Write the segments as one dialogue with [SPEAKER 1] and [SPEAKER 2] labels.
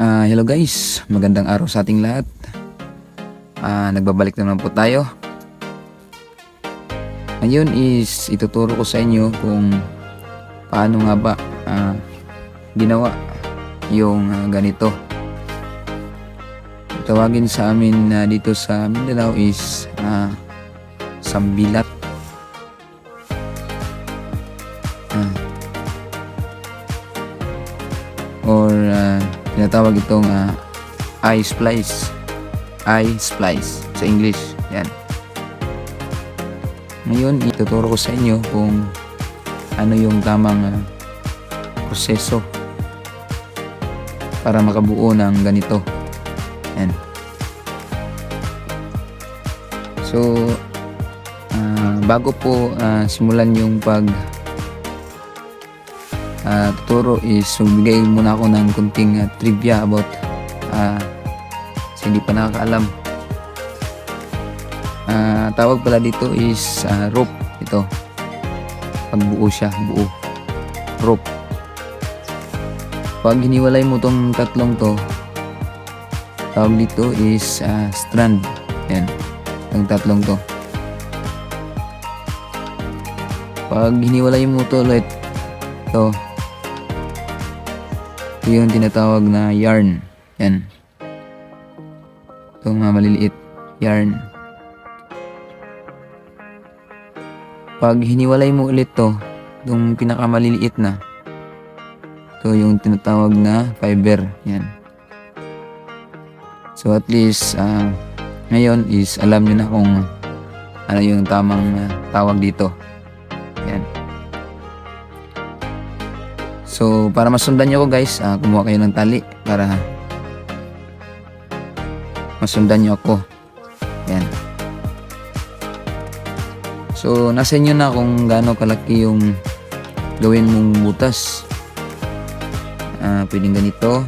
[SPEAKER 1] Hello guys, magandang araw sa ating lahat. Nagbabalik naman po tayo. Ngayon is ituturo ko sa inyo kung paano nga ba ginawa yung ganito. Tawagin sa amin dito sa Mindanao is sambilat. Or tinatawag itong eye splice sa English. Yan. Ngayon ituturo ko sa inyo kung ano yung tamang proseso para makabuo ng ganito. Yan. So bago po simulan yung tuturo is magbigay muna ako ng kunting trivia about sa hindi pa nakakaalam. Tawag pala dito is rope. Ito pag buo siya, rope. Pag hiniwalay mo tong tatlong to, tawag dito is strand. Yan, ang tatlong to. Pag hiniwalay mo to ulit, ito yung tinatawag na yarn. Yan, itong maliliit, yarn. Pag hiniwalay mo ulit to, itong pinakamaliliit na, ito yung tinatawag na fiber. Yan. So at least ngayon is alam nyo na kung ano yung tamang tawag dito. Yan. So para masundan nyo ako guys, kumuha kayo ng tali para masundan nyo ako. Yan. So nasa inyo na kung gaano kalaki yung gawin mong butas. Pwedeng ganito,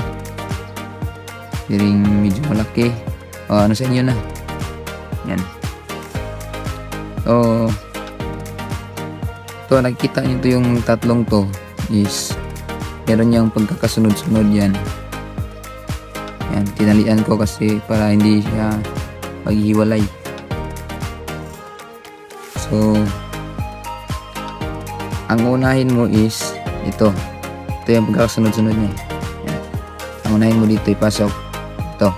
[SPEAKER 1] pwedeng medyo malaki, ano sa inyo na. Yan. So ito, nakikita nyo ito yung tatlong to is meron niyang pagkakasunod-sunod. Yan. Yan, tinalian ko kasi para hindi siya maghihiwalay. So ang unahin mo is ito yung pagkakasunod-sunod niya. Yan. Ang unahin mo dito ipasok ito.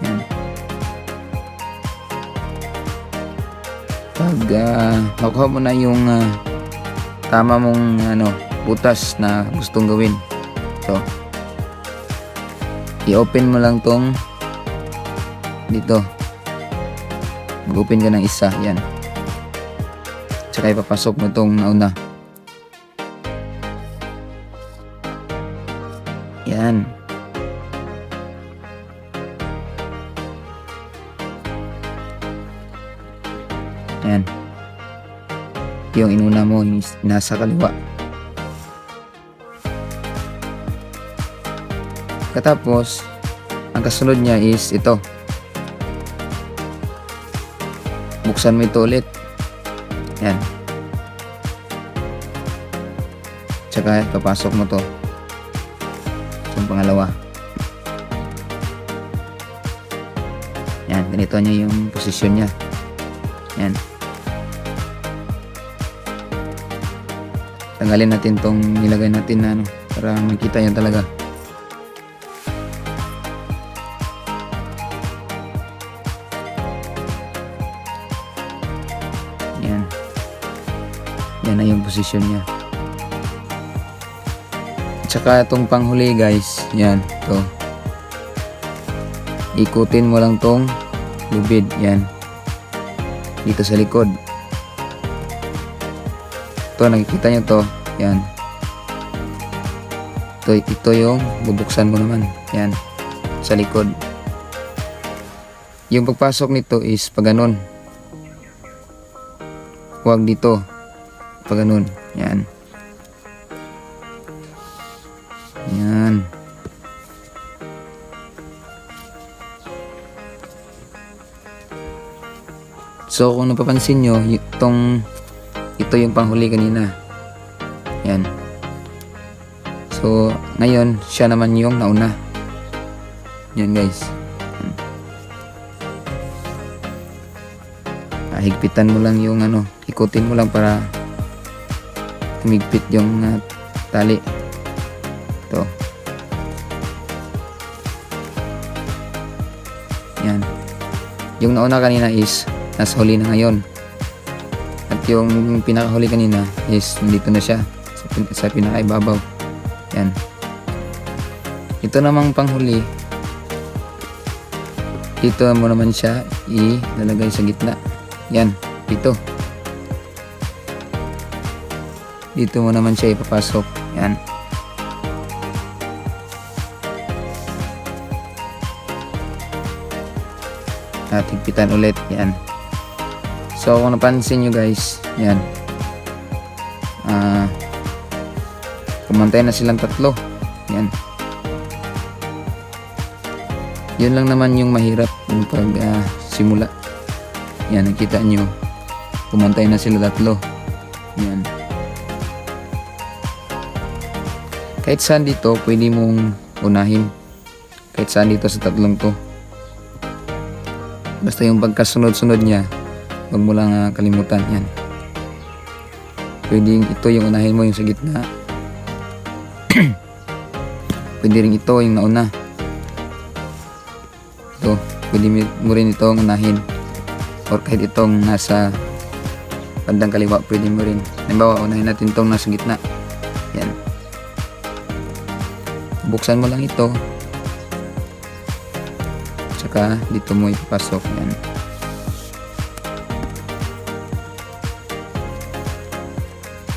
[SPEAKER 1] Yan. Pag makuha mo na yung tama mong butas na gustong gawin, so i-open mo lang tong dito, mag-open ka ng isa. Yan, tsaka ipapasok mo tong nauna. Yan. Yan, yung inuna mo nasa kaliwa. Katapos ang kasunod niya is ito, buksan mo ito ulit. Yan, tsaka papasok mo to yung pangalawa. Yan, ganito niya yung posisyon niya. Yan. Tanggalin natin tong nilagay natin na para makita yan talaga. Yan. Yan na yung posisyon niya. Tsaka itong panghuli guys, yan, to ikutin mo lang tong lubid. Yan, dito sa likod. Ito, nakikita nyo to. Yan, ito yung bubuksan mo naman. Yan, sa likod. Yung pagpasok nito is pag ganun, huwag dito, pag ganun. Yan. Yan. So kung napapansin nyo, ito yung panghuli kanina. Yan. So So, ngayon, siya naman yung nauna. Yan guys. Higpitan mo lang yung ikutin mo lang para tumigpit yung tali. Ito. Yan. Yung nauna kanina is nasa huli na ngayon. At yung pinakahuli kanina is dito na siya sa pinakaibabaw. Yan. Ito namang panghuli. Dito mo naman siya ilalagay sa gitna. Yan. Dito. Dito mo naman siya ipapasok. Yan. At higpitan ulit. Yan. So kung napansin nyo guys, yan. Kumantay na silang tatlo. Yan. Yun lang naman yung mahirap yung pag simula. Yan, nakita nyo. Kumantay na sila tatlo. Yan. Kahit saan dito, pwede mong unahin. Kahit saan dito sa tatlong to. Basta yung pagkasunod-sunod niya, huwag mo lang kalimutan. Yan. Pwede ito yung unahin mo yung sa gitna. Pwede rin ito yung nauna. Ito, pwede mo rin itong unahin. Or kahit itong nasa bandang kaliwa, pwede mo rin. Halimbawa, unahin natin itong nasa gitna. Yan. Buksan mo lang ito. Tsaka dito mo ipapasok. Yan.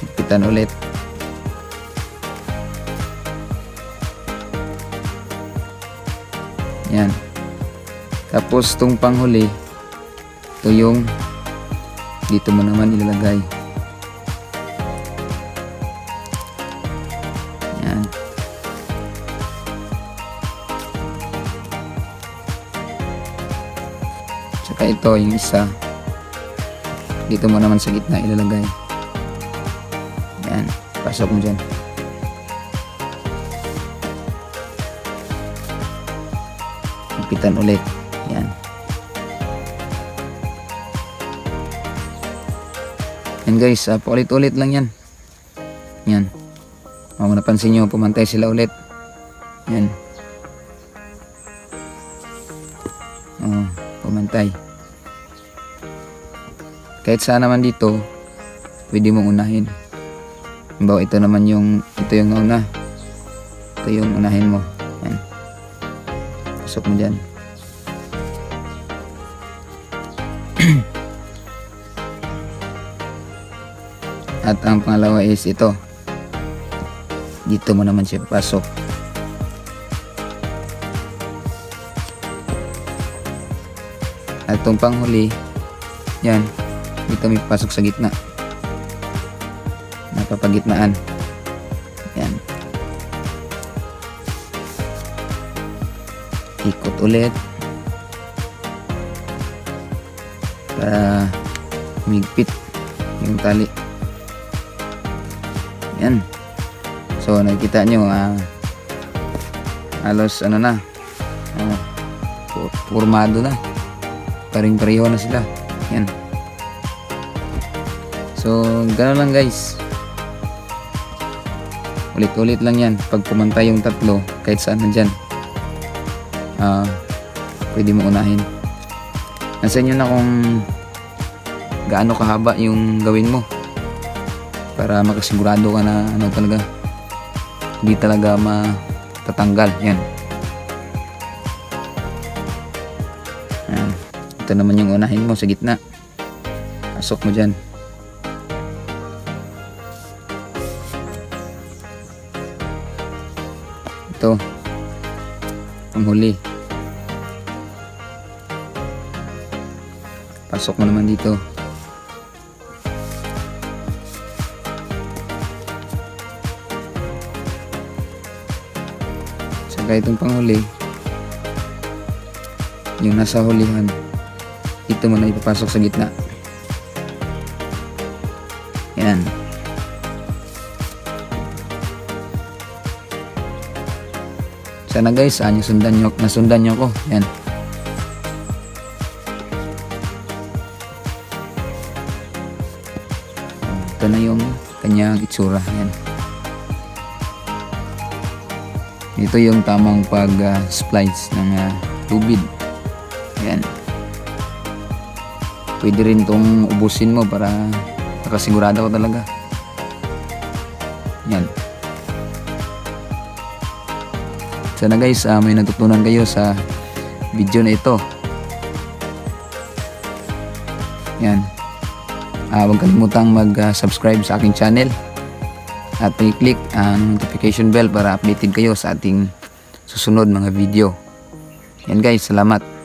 [SPEAKER 1] Higpitan ulit. Yan. Tapos itong panghuli, ito yung dito mo naman ilalagay. Yan. Tsaka ito yung isa, dito mo naman sa gitna ilalagay. Yan. Pasok mo dyan. Higpitan ulit. Yan. Yan guys, paulit-ulit lang yan. Yan. Kung napansin nyo, pumantay sila ulit. Yan. Pumantay. Kahit saan naman dito, pwede mong unahin. Halimbawa, ito yung nauna. Ito yung unahin mo. Yan. Pasok mo dyan. At ang pangalawa is ito. Dito mo naman siya pasok. At itong panghuli, yan, dito may pasok sa gitna. Napapagitnaan. Yan. Ikot ulit. Para migpit yung tali. Yan. So nakikita nyo halos formado na, paring-pareho na sila. Yan. So gano'n lang guys, ulit-ulit lang yan. Pag pumantay yung tatlo, kahit saan nandyan, pwede mo unahin. Nasa inyo na kung gaano kahaba yung gawin mo para makasigurado ka na talaga hindi talaga matatanggal. Yan. Yan. Ito naman yung unahin mo sa gitna. Pasok mo dyan. Ito ang huli. Pasok mo naman dito. Saka itong panghuli, yung nasa hulihan, ito mo na ipapasok sa gitna. Yan. Sana guys, nasundan nyo ko. Yan. Ito na yung kanyang itsura. Yan. Ito yung tamang pag-splice ng tubig. Yan. Pwede rin itong ubusin mo para nakasigurado ko talaga. Yan. Sana guys, may natutunan kayo sa video na ito. Yan. Huwag kalimutang mag-subscribe sa aking channel at i-click ang notification bell para updated kayo sa ating susunod mga video. Yan guys, salamat.